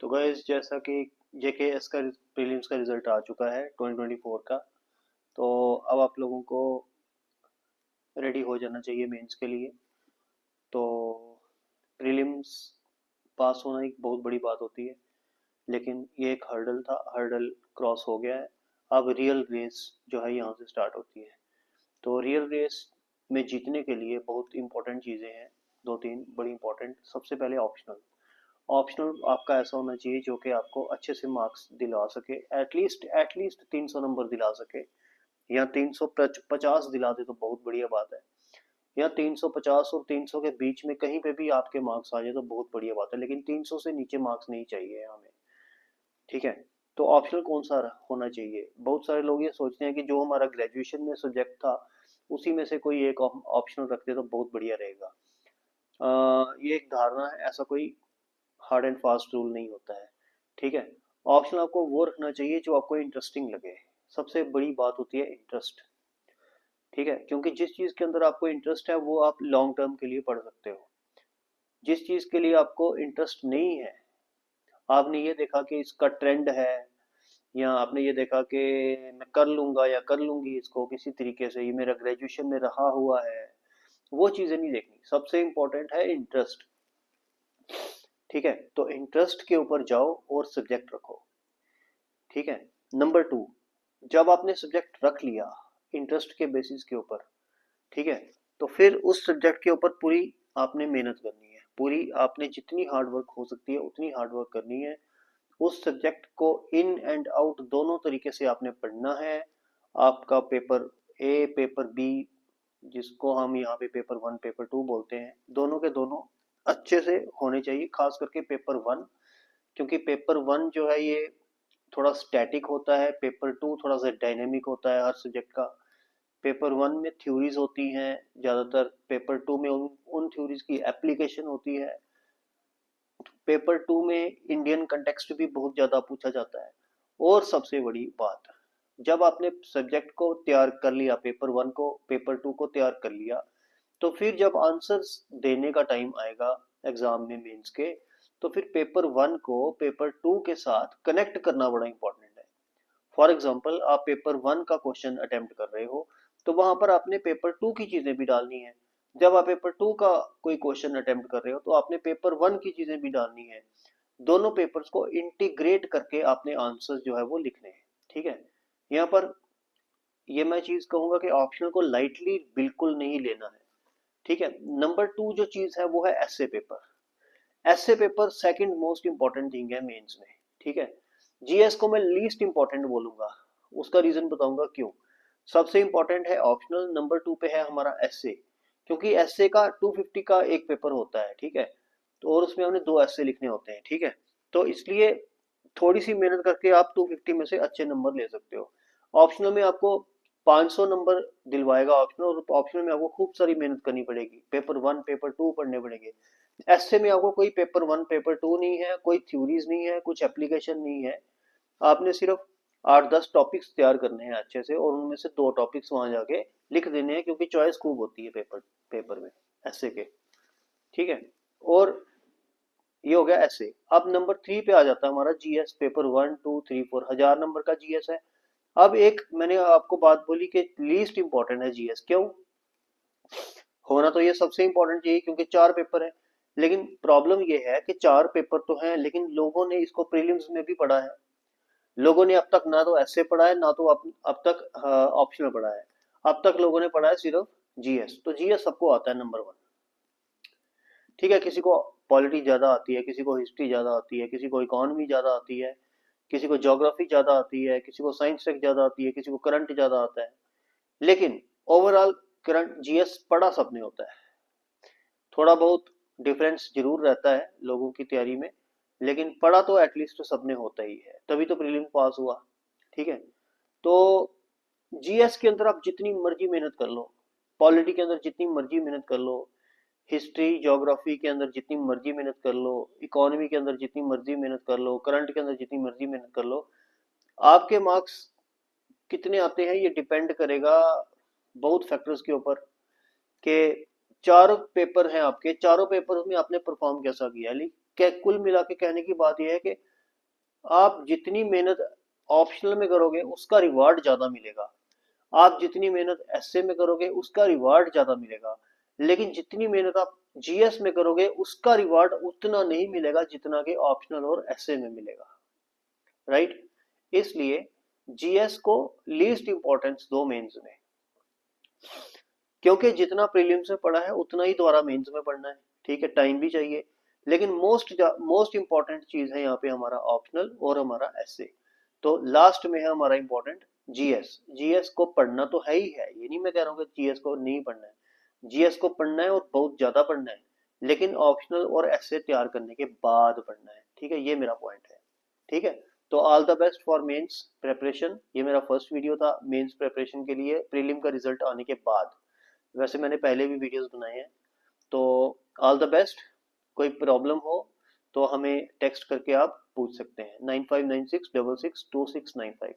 तो गाइस जैसा कि जेकेएस का प्रीलिम्स का रिजल्ट आ चुका है 2024 का। तो अब आप लोगों को रेडी हो जाना चाहिए मेंस के लिए। तो प्रीलिम्स पास होना एक बहुत बड़ी बात होती है, लेकिन ये एक हर्डल था, हर्डल क्रॉस हो गया है। अब रियल रेस जो है यहाँ से स्टार्ट होती है। तो रियल रेस में जीतने के लिए बहुत इंपॉर्टेंट चीज़ें हैं, दो तीन बड़ी इंपॉर्टेंट। सबसे पहले ऑप्शनल। ऑप्शनल आपका ऐसा होना चाहिए जो कि आपको अच्छे से मार्क्स दिला सके, एटलीस्ट 300 नंबर दिला सके, या 350 दिला दे तो बहुत बढ़िया बात है। या 350 और 300 के बीच में कहीं पे भी आपके मार्क्स आ जाए तो बहुत बढ़िया बात है, लेकिन 300 से नीचे मार्क्स नहीं चाहिए हमें। ठीक है। तो ऑप्शनल कौन सा होना चाहिए? बहुत सारे लोग ये सोचते हैं कि जो हमारा ग्रेजुएशन में सब्जेक्ट था उसी में से कोई एक ऑप्शनल रखते तो बहुत बढ़िया रहेगा। ये एक धारणा है, ऐसा कोई हार्ड एंड फास्ट रूल नहीं होता है। ठीक है। ऑप्शन आपको वो रखना चाहिए जो आपको इंटरेस्टिंग लगे। सबसे बड़ी बात होती है इंटरेस्ट। ठीक है, क्योंकि जिस चीज के अंदर आपको इंटरेस्ट है वो आप लॉन्ग टर्म के लिए पढ़ सकते हो। जिस चीज के लिए आपको इंटरेस्ट नहीं है, आपने ये देखा कि इसका ट्रेंड है, या आपने ये देखा कि मैं कर लूंगा या कर लूंगी इसको किसी तरीके से, ये मेरा ग्रेजुएशन में रहा हुआ है, वो चीजें नहीं देखनी। सबसे इंपॉर्टेंट है इंटरेस्ट। ठीक है, तो इंटरेस्ट के ऊपर जाओ और सब्जेक्ट रखो। ठीक है। नंबर टू, जब आपने सब्जेक्ट रख लिया इंटरेस्ट के बेसिस के ऊपर, ठीक है, तो फिर उस सब्जेक्ट के ऊपर पूरी आपने मेहनत करनी है। पूरी आपने जितनी हार्ड वर्क हो सकती है उतनी हार्ड वर्क करनी है। उस सब्जेक्ट को इन एंड आउट दोनों तरीके से आपने पढ़ना है। आपका पेपर ए, पेपर बी, जिसको हम यहाँ पे पेपर वन पेपर टू बोलते हैं, दोनों के दोनों अच्छे से होने चाहिए। खास करके पेपर वन, क्योंकि पेपर वन जो है ये थोड़ा स्टैटिक होता है, पेपर टू थोड़ा सा डायनेमिक होता है हर सब्जेक्ट का। पेपर वन में थ्योरीज होती हैं ज़्यादातर, पेपर टू में उन थ्योरीज की एप्लीकेशन होती है। पेपर टू में इंडियन कंटेक्स्ट भी बहुत ज़्यादा पूछा जाता है। और सबसे बड़ी बात, जब आपने सब्जेक्ट को तैयार कर लिया, पेपर वन को पेपर टू को तैयार कर लिया, तो फिर जब आंसर्स देने का टाइम आएगा एग्जाम में मेंस के, तो फिर पेपर वन को पेपर टू के साथ कनेक्ट करना बड़ा इंपॉर्टेंट है। फॉर एग्जाम्पल, आप पेपर वन का क्वेश्चन अटेम्प्ट कर रहे हो, तो वहां पर आपने पेपर टू की चीजें भी डालनी है। जब आप पेपर टू का कोई क्वेश्चन अटेम्प्ट कर रहे हो तो आपने पेपर वन की चीजें भी डालनी है। दोनों पेपर्स को इंटीग्रेट करके आपने आंसर्स जो है वो लिखने हैं। ठीक है। यहाँ पर ये मैं चीज कहूंगा कि ऑप्शनल को लाइटली बिल्कुल नहीं लेना है। ठीक है। नंबर टू जो चीज है वो है essay paper. Essay paper second most important thing है मेंस में। ठीक है। जीएस को मैं लीस्ट इंपॉर्टेंट बोलूंगा, उसका रीजन बताऊंगा क्यों। सबसे इंपॉर्टेंट है ऑप्शनल, नंबर टू पे है हमारा एसए, क्योंकि एसए का 250 का एक पेपर होता है। ठीक है। तो और उसमें हमने दो एसए लिखने होते हैं। ठीक है। तो इसलिए थोड़ी सी मेहनत करके आप 250 में से अच्छे नंबर ले सकते हो। ऑप्शनल में आपको 500 नंबर दिलवाएगा ऑप्शनल, और ऑप्शनल में आपको खूब सारी मेहनत करनी पड़ेगी, पेपर वन पेपर टू पढ़ने पड़ेंगे। ऐसे में आपको कोई पेपर वन पेपर टू नहीं है, कोई थ्योरीज नहीं है, कुछ एप्लीकेशन नहीं है। आपने सिर्फ 8-10 टॉपिक्स तैयार करने हैं अच्छे से, और उनमें से दो टॉपिक्स वहां जाके लिख देने हैं, क्योंकि चॉइस खूब होती है पेपर पेपर में ऐसे के। ठीक है। और ये हो गया ऐसे। अब नंबर थ्री पे आ जाता है हमारा GS, paper one two three four, 1000 number का जीएस है। अब एक मैंने आपको बात बोली कि लीस्ट इंपॉर्टेंट है जीएस, क्यों? होना तो ये सबसे इंपॉर्टेंट चाहिए क्योंकि चार पेपर है, लेकिन प्रॉब्लम ये है कि चार पेपर तो हैं, लेकिन लोगों ने इसको प्रीलिम्स में भी पढ़ा है। लोगों ने अब तक ना तो ऐसे पढ़ा है, ना तो अब तक ऑप्शनल पढ़ा है। अब तक लोगों ने पढ़ा है सिर्फ जीएस। तो जीएस सबको आता है नंबर वन। ठीक है। किसी को पॉलिटी ज्यादा आती है, किसी को हिस्ट्री ज्यादा आती है, किसी को इकोनॉमी ज्यादा आती है, किसी को ज्योग्राफी ज्यादा आती है, किसी को साइंस टेक ज्यादा आती है, किसी को करंट ज्यादा आता है। लेकिन ओवरऑल करंट जीएस पढ़ा सबने होता है। थोड़ा बहुत डिफरेंस जरूर रहता है लोगों की तैयारी में, लेकिन पढ़ा तो एटलीस्ट सबने होता ही है, तभी तो प्रीलिम पास हुआ। ठीक है। तो जीएस के अंदर आप जितनी मर्जी मेहनत कर लो, पॉलिटी के अंदर जितनी मर्जी मेहनत कर लो, हिस्ट्री ज्योग्राफी के अंदर जितनी मर्जी मेहनत कर लो, इकोनॉमी के अंदर जितनी मर्जी मेहनत कर लो, करंट के अंदर जितनी मर्जी मेहनत कर लो, आपके मार्क्स कितने आते हैं ये डिपेंड करेगा बहुत फैक्टर्स के ऊपर। के चार पेपर हैं आपके, चारों पेपर में आपने परफॉर्म कैसा किया, कुल मिला के कहने की बात यह है कि आप जितनी मेहनत ऑप्शनल में करोगे उसका रिवार्ड ज्यादा मिलेगा, आप जितनी मेहनत एसए में करोगे उसका रिवार्ड ज्यादा मिलेगा, लेकिन जितनी मेहनत आप जीएस में करोगे उसका रिवार्ड उतना नहीं मिलेगा जितना कि ऑप्शनल और एसए में मिलेगा, राइट। इसलिए जीएस को लीस्ट इंपॉर्टेंस दो मेंस में, क्योंकि जितना प्रीलिम्स में पढ़ा है उतना ही दोबारा मेंस में पढ़ना है, ठीक है, टाइम भी चाहिए। लेकिन मोस्ट इंपॉर्टेंट चीज है यहाँ पे हमारा ऑप्शनल और हमारा एसए। तो लास्ट में है हमारा इंपॉर्टेंट जीएस। जीएस को पढ़ना तो है ही है, ये नहीं मैं कह रहा हूँ कि जीएस को नहीं पढ़ना है, जीएस को पढ़ना है और बहुत ज्यादा पढ़ना है, लेकिन ऑप्शनल और एसए तैयार करने के बाद पढ़ना है, ठीक है, ये मेरा पॉइंट है, ठीक है। तो all the best for mains preparation. ये मेरा फर्स्ट वीडियो था मेंस प्रेपरेशन के लिए प्रीलिम का रिजल्ट आने के बाद, वैसे मैंने पहले भी वीडियोस बनाए हैं। तो ऑल द बेस्ट। कोई प्रॉब्लम हो तो हमें टेक्स्ट करके आप पूछ सकते हैं 9596662695।